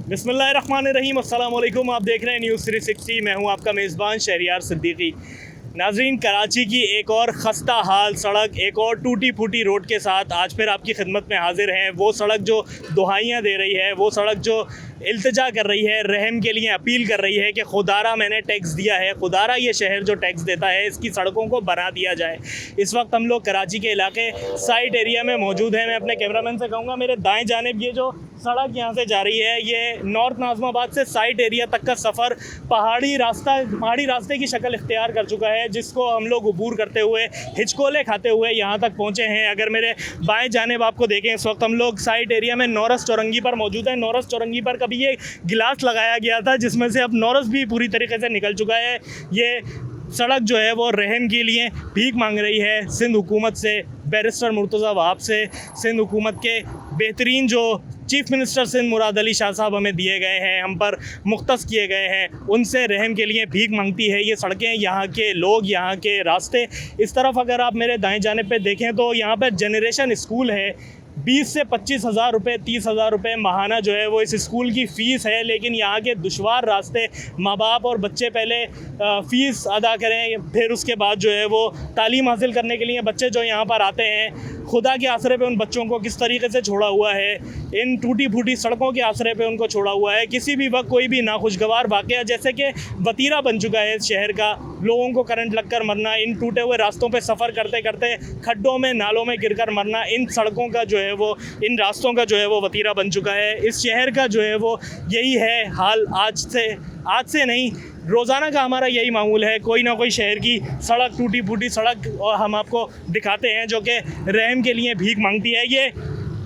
बिस्मिल्लाहिर्रहमानिर्रहीम, अस्सलाम वालेकुम। आप देख रहे हैं न्यूज़ 360। मैं हूं आपका मेज़बान शहरियार सिद्दीकी। नाज़रीन, कराची की एक और खस्ता हाल सड़क, एक और टूटी फूटी रोड के साथ आज फिर आपकी खिदमत में हाजिर हैं। वो सड़क जो दुहाइयाँ दे रही है, वो सड़क जो इल्तिजा कर रही है, रहम के लिए अपील कर रही है कि खुदारा मैंने टैक्स दिया है, खुदारा ये शहर जो टैक्स देता है इसकी सड़कों को बना दिया जाए। इस वक्त हम लोग कराची के इलाके साइट एरिया में मौजूद हैं। मैं अपने कैमरामैन से कहूँगा मेरे दाएं जानिब ये जो सड़क यहाँ से जा रही है, ये नॉर्थ नाज़माबाद से साइट एरिया तक का सफ़र पहाड़ी रास्ते की शक्ल इख्तियार कर चुका है, जिसको हम लोग अबूर करते हुए हिचकोले खाते हुए यहाँ तक पहुँचे हैं। अगर मेरे बाएं जानिब आपको देखें, इस वक्त हम लोग साइट एरिया में नौरस चौरंगी पर मौजूद हैं। नौरस चौरंगी पर कभी ये गिलास लगाया गया था, जिसमें से अब नौरस भी पूरी तरीके से निकल चुका है। ये सड़क जो है वो रहम के लिए भीख मांग रही है सिंध हुकूमत से, बैरिस्टर मुर्तज़ा वहाब से, सिंध हुकूमत के बेहतरीन जो चीफ़ मिनिस्टर सिंध मुराद अली शाह साहब हमें दिए गए हैं, हम पर मुख्तस किए गए हैं, उनसे रहम के लिए भीख मांगती है ये सड़कें, यहाँ के लोग, यहाँ के रास्ते। इस तरफ अगर आप मेरे दाएं जानिब पे देखें तो यहाँ पर जनरेशन स्कूल है। 20 से 25 हज़ार रुपये, 30 हज़ार रुपये माहाना जो है वो इस स्कूल की फ़ीस है। लेकिन यहाँ के दुश्वार रास्ते, माँ बाप और बच्चे पहले फ़ीस अदा करें, फिर उसके बाद जो है वो तालीम हासिल करने के लिए बच्चे जो यहाँ पर आते हैं, खुदा के आसरे पे उन बच्चों को किस तरीके से छोड़ा हुआ है, इन टूटी फूटी सड़कों के आसरे पे उनको छोड़ा हुआ है। किसी भी वक्त कोई भी नाखुशगवार वाक़या जैसे कि वतीरा बन चुका है इस शहर का, लोगों को करंट लगकर मरना, इन टूटे हुए रास्तों पे सफ़र करते करते खड्डों में नालों में गिरकर मरना, इन सड़कों का जो है वो, इन रास्तों का जो है वो वतीरा बन चुका है। इस शहर का जो है वो यही है हाल। आज से नहीं, रोज़ाना का हमारा यही मामूल है। कोई ना कोई शहर की सड़क, टूटी फूटी सड़क और हम आपको दिखाते हैं जो कि रहम के लिए भीख मांगती है। ये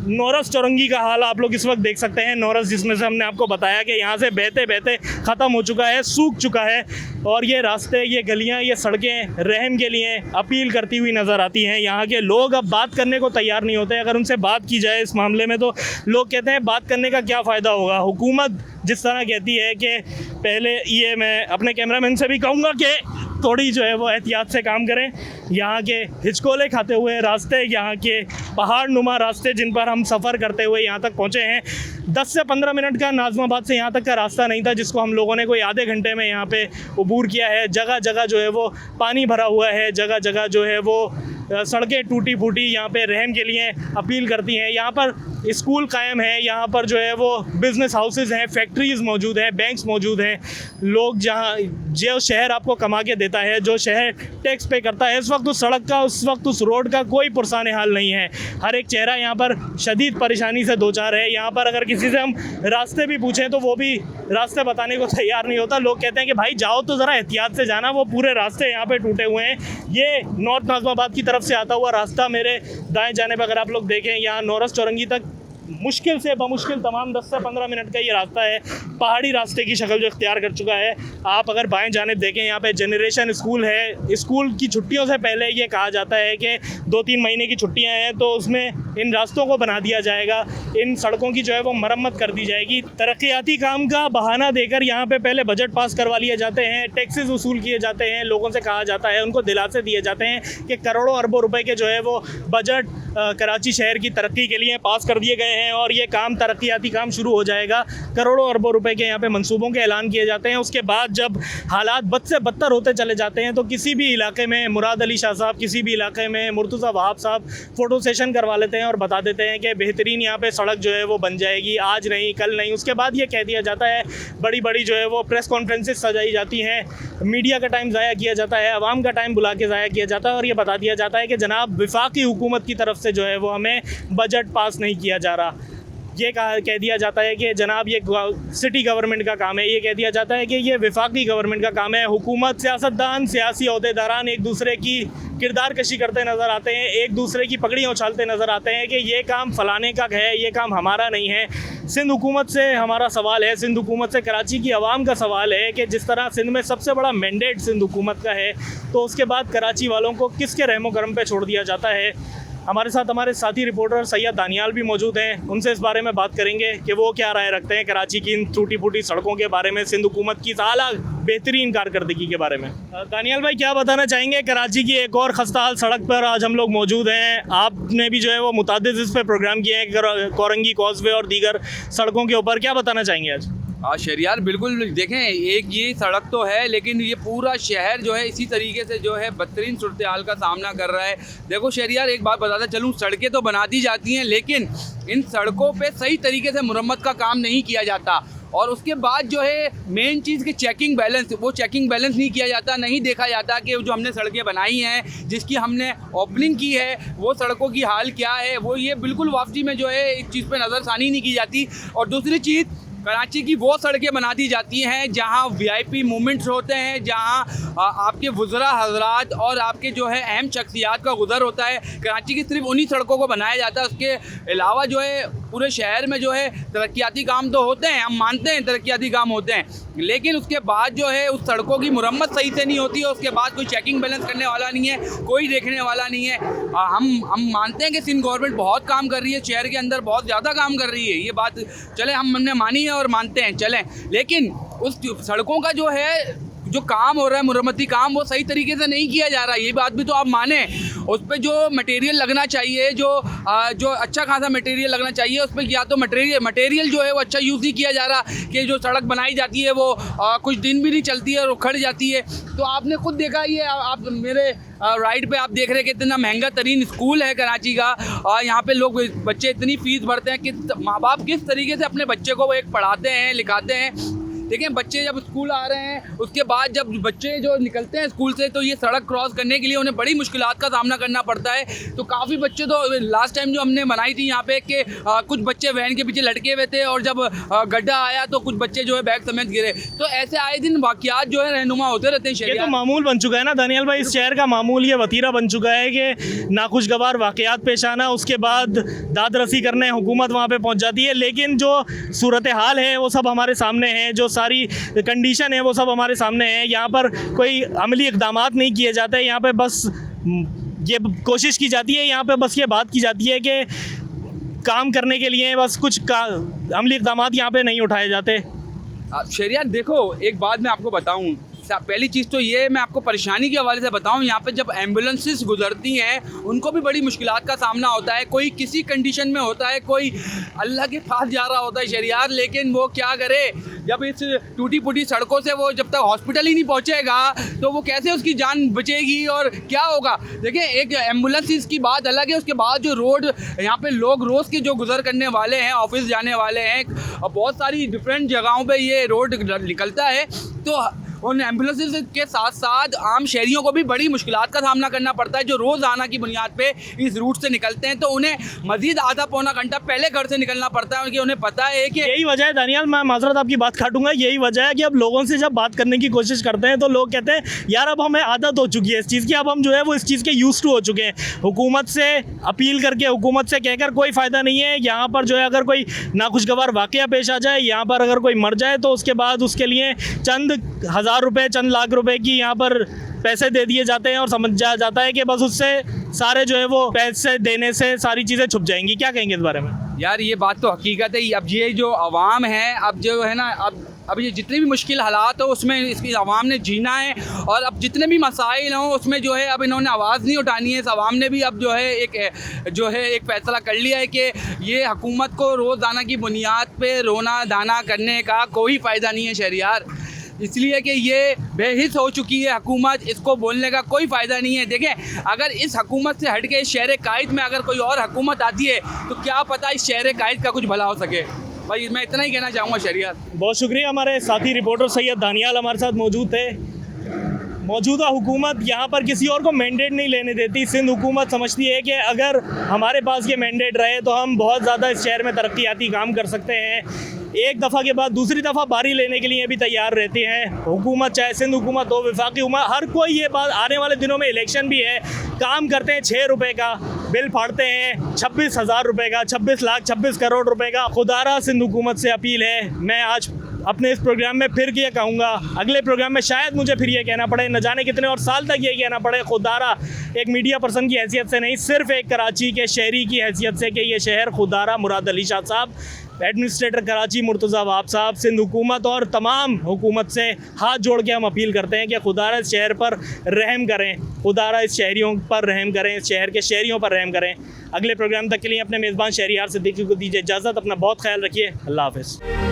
नौरस चौरंगी का हाल आप लोग इस वक्त देख सकते हैं। नौरस, जिसमें से हमने आपको बताया कि यहाँ से बहते बहते ख़त्म हो चुका है, सूख चुका है, और ये रास्ते, ये गलियाँ, ये सड़कें रहम के लिए अपील करती हुई नज़र आती हैं। यहाँ के लोग अब बात करने को तैयार नहीं होते। अगर उनसे बात की जाए इस मामले में तो लोग कहते हैं बात करने का क्या फ़ायदा होगा। हुकूमत जिस तरह कहती है कि पहले, ये मैं अपने कैमरामैन से भी कहूँगा कि थोड़ी जो है वो एहतियात से काम करें। यहाँ के हिचकोले खाते हुए रास्ते, यहाँ के पहाड़ नुमा रास्ते जिन पर हम सफ़र करते हुए यहाँ तक पहुँचे हैं, 10 से 15 मिनट का नाज़माबाद से यहाँ तक का रास्ता नहीं था, जिसको हम लोगों ने कोई आधे घंटे में यहाँ पे अबूर किया है। जगह जगह जो है वो पानी भरा हुआ है, जगह जगह जो है वो सड़कें टूटी फूटी यहाँ पे रहम के लिए अपील करती हैं। यहाँ पर स्कूल कायम है, यहाँ पर जो है वो बिज़नेस हाउसेज़ हैं, फैक्ट्रीज़ मौजूद हैं, बैंक्स मौजूद हैं। लोग जहाँ, जो शहर आपको कमा के देता है, जो शहर टैक्स पे करता है, इस वक्त उस सड़क का, उस वक्त उस रोड का कोई पुरसान हाल नहीं है। हर एक चेहरा यहाँ पर शदीद परेशानी से दो चार है। यहाँ पर अगर किसी से हम रास्ते भी पूछें तो वो भी रास्ते बताने को तैयार नहीं होता। लोग कहते हैं कि भाई जाओ तो ज़रा एहतियात से जाना, वो पूरे रास्ते यहाँ पे टूटे हुए हैं। ये नॉर्थ नाज़माबाद की तरफ से आता हुआ रास्ता मेरे दाएं जानिब अगर आप लोग देखें, यहाँ नौरस चौरंगी तक मुश्किल से बमुश्किल तमाम 10 से 15 मिनट का ये रास्ता है। पहाड़ी रास्ते की शक्ल जो इख्तियार कर चुका है। आप अगर बाएं जानिब देखें, यहाँ पे जनरेशन स्कूल है। स्कूल की छुट्टियों से पहले ये कहा जाता है कि 2-3 महीने की छुट्टियां हैं तो उसमें इन रास्तों को बना दिया जाएगा, इन सड़कों की जो है वो मरम्मत कर दी जाएगी। तरक्याती काम का बहाना देकर यहाँ पे पहले बजट पास करवा लिए जाते हैं, टैक्सेस वसूल किए जाते हैं, लोगों से कहा जाता है, उनको दिलासे दिए जाते हैं कि करोड़ों अरबों रुपए के जो है वो बजट कराची शहर की तरक्की के लिए पास कर दिए गए हैं और ये काम, तरक्याती काम शुरू हो जाएगा। करोड़ों अरबों रुपए के यहाँ पे मंसूबों के ऐलान किए जाते हैं। उसके बाद जब हालात बद से बदतर होते चले जाते हैं तो किसी भी इलाके में मुराद अली शाह साहब, किसी भी इलाके में मुर्तज़ा वहाब साहब फ़ोटो सेशन करवा लेते हैं और बता देते हैं कि बेहतरीन यहाँ पे सड़क जो है वो बन जाएगी, आज नहीं कल नहीं। उसके बाद ये कह दिया जाता है, बड़ी बड़ी जो है वो प्रेस कॉन्फ्रेंसेस सजाई जाती हैं, मीडिया का टाइम ज़ाया किया जाता है, आवाम का टाइम बुला के ज़ाया किया जाता है और ये बता दिया जाता है कि जनाब वफाकी हुकूमत की तरफ से जो है वो हमें बजट पास नहीं किया जा रहा। ये कह दिया जाता है कि जनाब ये सिटी गवर्नमेंट का काम है, ये कह दिया जाता है कि ये वफाकी गवर्नमेंट का काम है। हुकूमत, सियासतदान, सियासी ओहदेदारान एक दूसरे की किरदार कशी करते नज़र आते हैं, एक दूसरे की पगड़ियाँ उछालते नज़र आते हैं कि ये काम फ़लाने का है, ये काम हमारा नहीं है। सिंध हुकूमत से हमारा सवाल है, सिंध हुकूमत से कराची की आवाम का सवाल है कि जिस तरह सिंध में सबसे बड़ा मैंडेट सिंध हुकूमत का है, तो उसके बाद कराची वालों को किसके रहमो करम पे छोड़ दिया जाता है। हमारे साथ हमारे साथी रिपोर्टर सैयद दानियाल भी मौजूद हैं। उनसे इस बारे में बात करेंगे कि वो क्या राय रखते हैं कराची की इन टूटी फूटी सड़कों के बारे में, सिंध हुकूमत की साला बेहतरीन कारकर्दगी के बारे में। दानियाल भाई, क्या बताना चाहेंगे? कराची की एक और खस्ता हाल सड़क पर आज हम लोग मौजूद हैं। आपने भी जो है वो मुतादिद इस पर प्रोग्राम किए हैं कोरंगी कॉजवे और दीगर सड़कों के ऊपर, क्या बताना चाहेंगे आज? शहरियार बिल्कुल देखें, एक ये सड़क तो है लेकिन ये पूरा शहर जो है इसी तरीके से जो है बदतरीन सूरत हाल का सामना कर रहा है। देखो शहरियार, एक बात बताता चलूँ, सड़कें तो बना दी जाती हैं लेकिन इन सड़कों पे सही तरीके से मुरम्मत का काम नहीं किया जाता। और उसके बाद जो है मेन चीज़ की चेकिंग बैलेंस, वो चेकिंग बैलेंस नहीं किया जाता, नहीं देखा जाता कि जो हमने सड़कें बनाई हैं, जिसकी हमने ओपनिंग की है, वो सड़कों की हाल क्या है, वो ये बिल्कुल वापसी में जो है इस चीज़ पे नज़रसानी नहीं की जाती। और दूसरी चीज़, कराची की वो सड़कें बना दी जाती हैं जहां वीआईपी मूवमेंट्स होते हैं, जहां आपके वुज़रा हजरात और आपके जो है अहम शख्सियात का गुज़र होता है। कराची की सिर्फ उन्हीं सड़कों को बनाया जाता है। उसके अलावा जो है पूरे शहर में जो है तरक्याती काम तो होते हैं, हम मानते हैं तरक्याती काम होते हैं, लेकिन उसके बाद जो है उस सड़कों की मुरम्मत सही से नहीं होती है। उसके बाद कोई चेकिंग बैलेंस करने वाला नहीं है, कोई देखने वाला नहीं है। हम मानते हैं कि सिंध गवर्नमेंट बहुत काम कर रही है, शहर के अंदर बहुत ज़्यादा काम कर रही है, ये बात चले हमने मानी है और मानते हैं, चलें, लेकिन उस सड़कों का जो है जो काम हो रहा है मुरम्मती काम, वो सही तरीके से नहीं किया जा रहा है, ये बात भी तो आप माने। उस पर जो मटेरियल लगना चाहिए, जो अच्छा खासा मटेरियल लगना चाहिए, उस पर या तो मटेरियल जो है वो अच्छा यूज़ नहीं किया जा रहा, कि जो सड़क बनाई जाती है वो कुछ दिन भी नहीं चलती है और उखड़ जाती है। तो आपने खुद देखा, ये आप मेरे राइट पे आप देख रहे हैं कि इतना महंगा तरीन स्कूल है कराची का, और यहाँ पे लोग बच्चे इतनी फ़ीस भरते हैं कि माँ बाप किस तरीके से अपने बच्चे को वो एक पढ़ाते हैं, लिखाते हैं। देखें, बच्चे जब स्कूल आ रहे हैं, उसके बाद जब बच्चे जो निकलते हैं स्कूल से, तो ये सड़क क्रॉस करने के लिए उन्हें बड़ी मुश्किलात का सामना करना पड़ता है। तो काफ़ी बच्चे तो लास्ट टाइम जो हमने बनाई थी यहाँ पे कि कुछ बच्चे वैन के पीछे लटके हुए थे और जब गड्ढा आया तो कुछ बच्चे जो है बैग समेत गिरे। तो ऐसे आए दिन वाक़यात जो है रहनुमा होते रहते हैं। ये तो मामूल बन चुका है ना दानियाल भाई, इस शहर का मामूल, ये वतीरा बन चुका है कि नाखुशगवार वाक़यात पेश आना, उसके बाद दाद रसी करने हुकूमत वहाँ पर पहुँच जाती है। लेकिन जो सूरत हाल है वो सब हमारे सामने है, जो सारी कंडीशन है वो सब हमारे सामने है। यहाँ पर कोई अमली इक़दामात नहीं किए जाते, यहाँ पे बस ये कोशिश की जाती है, यहाँ पे बस ये बात की जाती है कि काम करने के लिए बस कुछ अमली इक़दामात यहाँ पे नहीं उठाए जाते। शहरियार देखो, एक बात मैं आपको बताऊँ, पहली चीज़ तो ये मैं आपको परेशानी के हवाले से बताऊं, यहाँ पे जब एम्बुलेंसेस गुजरती हैं उनको भी बड़ी मुश्किलात का सामना होता है। कोई किसी कंडीशन में होता है, कोई अल्लाह के पास जा रहा होता है शहरियार, लेकिन वो क्या करे, जब इस टूटी फूटी सड़कों से वो जब तक हॉस्पिटल ही नहीं पहुँचेगा तो वो कैसे उसकी जान बचेगी और क्या होगा। देखिए, एक एम्बुलेंस की बात अलग है, उसके बाद जो रोड यहाँ पे लोग रोज़ के जो गुजर करने वाले हैं, ऑफिस जाने वाले हैं, बहुत सारी डिफरेंट जगहों पर ये रोड निकलता है, तो उन एम्बुलेंसेस के साथ साथ आम शहरियों को भी बड़ी मुश्किलात का सामना करना पड़ता है, जो रोज़ाना की बुनियाद पे इस रूट से निकलते हैं। तो उन्हें मज़ीद आधा पौना घंटा पहले घर से निकलना पड़ता है, क्योंकि उन्हें पता है कि यही वजह है दानियाल, मैं माजरत आपकी बात काटूंगा, यही वजह है कि अब लोगों से जब बात करने की कोशिश करते हैं तो लोग कहते हैं यार अब हमें आदत हो चुकी है इस चीज़ की, अब हम जो है वो इस चीज़ के यूज़ टू हो चुके हैं। हुकूमत से अपील करके, हुकूमत से कहकर कोई फ़ायदा नहीं है। यहाँ पर जो है अगर कोई नाखुशगवार वाक़या पेश आ जाए, यहाँ पर अगर कोई मर जाए तो उसके बाद उसके लिए चंद हज़ार रुपये, चंद लाख रुपए की यहाँ पर पैसे दे दिए जाते हैं और समझ जाता है कि बस उससे सारे जो है वो पैसे देने से सारी चीज़ें छुप जाएंगी। क्या कहेंगे इस बारे में? यार ये बात तो हकीकत है। अब ये जो आवाम है, अब जो है ना, अब ये जितनी भी मुश्किल हालात हो उसमें इसकी आवाम ने जीना है, और अब जितने भी मसाइल हों उसमें जो है अब इन्होंने आवाज़ नहीं उठानी है। इस आवाम ने भी अब जो है एक फ़ैसला कर लिया है कि ये हुकूमत को रोज़ाना की बुनियाद पे रोना दाना करने का कोई फ़ायदा नहीं है शहरियार, इसलिए कि ये बेहिस हो चुकी है हुकूमत, इसको बोलने का कोई फ़ायदा नहीं है। देखें, अगर इस हुकूमत से हट के इस शहर कायद में अगर कोई और हुकूमत आती है तो क्या पता इस शहर कायद का कुछ भला हो सके। भाई मैं इतना ही कहना चाहूँगा शहरियार। बहुत शुक्रिया। हमारे साथी रिपोर्टर सैयद दानियाल हमारे साथ मौजूद थे। मौजूदा हुकूमत यहाँ पर किसी और को मैंडेट नहीं लेने देती। सिंध हुकूमत समझती है कि अगर हमारे पास ये मैंडेट रहे तो हम बहुत ज़्यादा इस शहर में तरक्याती काम कर सकते हैं। एक दफ़ा के बाद दूसरी दफ़ा बारी लेने के लिए भी तैयार रहती हैं हुकूमत, चाहे सिंध हुकूमत हो, वफाकी हुकूमत, हर कोई ये बात, आने वाले दिनों में इलेक्शन भी है, काम करते हैं 6 रुपये का, बिल फाड़ते हैं 26,000 रुपये का, 26 लाख 26 करोड़ रुपए का। खुदारा सिंध हुकूमत से अपील है, मैं आज अपने इस प्रोग्राम में फिर ये कहूँगा, अगले प्रोग्राम में शायद मुझे फिर ये कहना पड़े, न जाने कितने और साल तक ये कहना पड़े, खुदारा एक मीडिया पर्सन की हैसियत से नहीं, सिर्फ एक कराची के शहरी की हैसियत से कि ये शहर खुदारा, मुराद अली शाह साहब, एडमिनिस्ट्रेटर कराची मुर्तज़ा वाब साहब, सिंध हुकूमत और तमाम हुकूमत से हाथ जोड़ के हम अपील करते हैं कि खुदारा इस शहर पर रहम करें, खुदारा इस शहरियों पर रहम करें, इस शहर के शहरियों पर रहम करें। अगले प्रोग्राम तक के लिए अपने मेज़बान शहरियार सिद्दीकी को दीजिए इजाज़त। अपना बहुत ख्याल रखिए। अल्लाह हाफ़िज़।